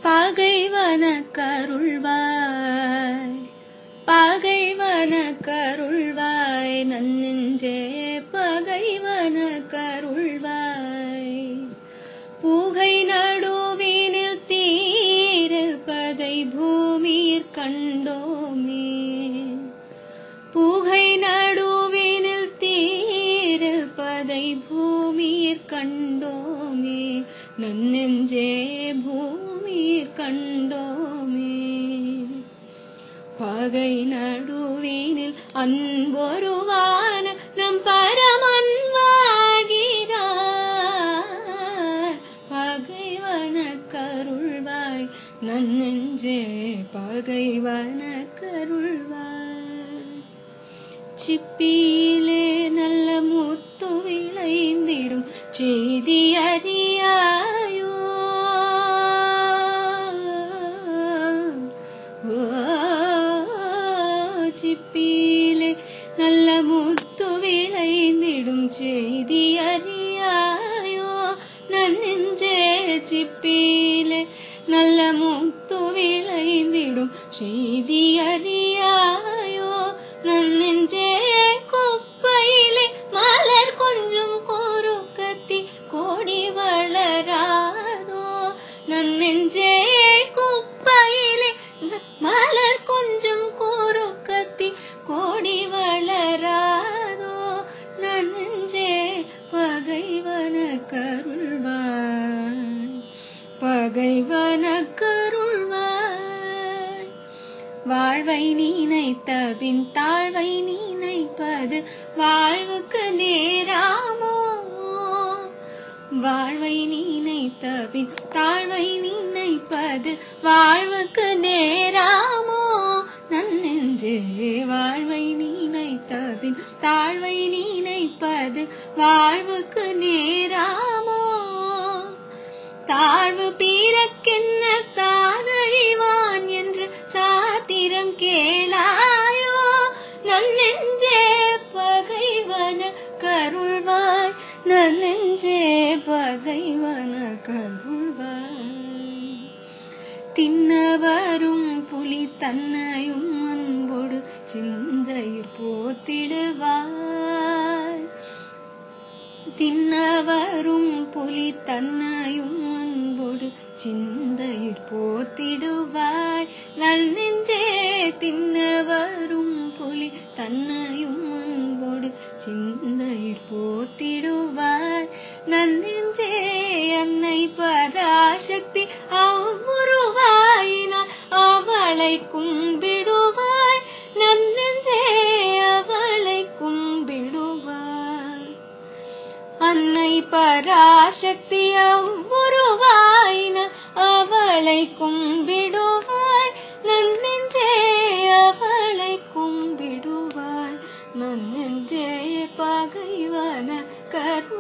பகைவன கருள்வாய் பகைவன கருள்வாய் நன்னெஞ்சே பகைவன கருள்வாய் புகை நடுவினில் தீரப்பதை பூமியிற் கண்டோமே புகை நடுவினில் தீரப்பதை பூமியிற் கண்டோமே நன்னெஞ்சே பூமியிற் கண்டோமே பகை நடுவினில் அன்பொருவான நம் பரமன் வாழ்கிறார் பகைவன கருள்வாய் நன்னெஞ்சே பகைவன கருள்வாய் சிப்பியிலே நல்ல முத்து விளைந்திடும் செய்தி அறியாயோ சிப்பியிலே நல்ல முத்து விளைந்திடும் செய்தி அறியாயோ நன்னெஞ்சே சிப்பியிலே நல்ல முத்து விளைந்திடும் செய்தி அறியாயோ நன்னெஞ்சே குப்பையிலே மலர் கொஞ்சம் கோருக்கத்தி கோடி வளராதோ நன்னெஞ்சே குப்பையிலே மலர் கொஞ்சம் கோருக்கத்தி கோடி வளராதோ நன்னெஞ்சே பகைவன கருள்வாய் பகைவன கருள்வாய் வாழ்வை நினைத்தபின் தாழ்வை நினைப்பது வாழ்வுக்கு நேராமோ வாழ்வை நினைத்தபின் தாழ்வை நினைப்பது வாழ்வுக்கு நேராமோ நன்னெஞ்சே வாழ்வை நினைத்தபின் தாழ்வை நினைப்பது வாழ்வுக்கு நேராமோ தாழ்வு பீரக்கென்ன தானழிவான் என்று சாத்திரம் கேளாயோ நன்னெஞ்சே பகைவன கருள்வாய் நன்னெஞ்சே பகைவன கருள்வாய் தின்னவரும் புலி தன்னையும் அன்போடு சிந்தையில் போத்திடுவாய் தின்னவரும் புலி தன்னையும் அன்போடு சிந்தையில் போத்திடுவாய் நன்னெஞ்சே தின்னவரும் புலி தன்னையும் அன்போடு சிந்தையில் போத்திடுவாய் நன்னெஞ்சே அன்னை பராசக்தி அவ்வுருவாயினால் அவளை கும்பிடுவாய் நன்னெஞ்சே அவளை கும்பிடுவாய் அன்னை பராசக்தி அவ்வுருவாயினால் அவளை கும்பிடுவாய் நன்னெஞ்சே அவளை கும்பிடுவாய் நன்னெஞ்சே பகைவன கருள்வாய்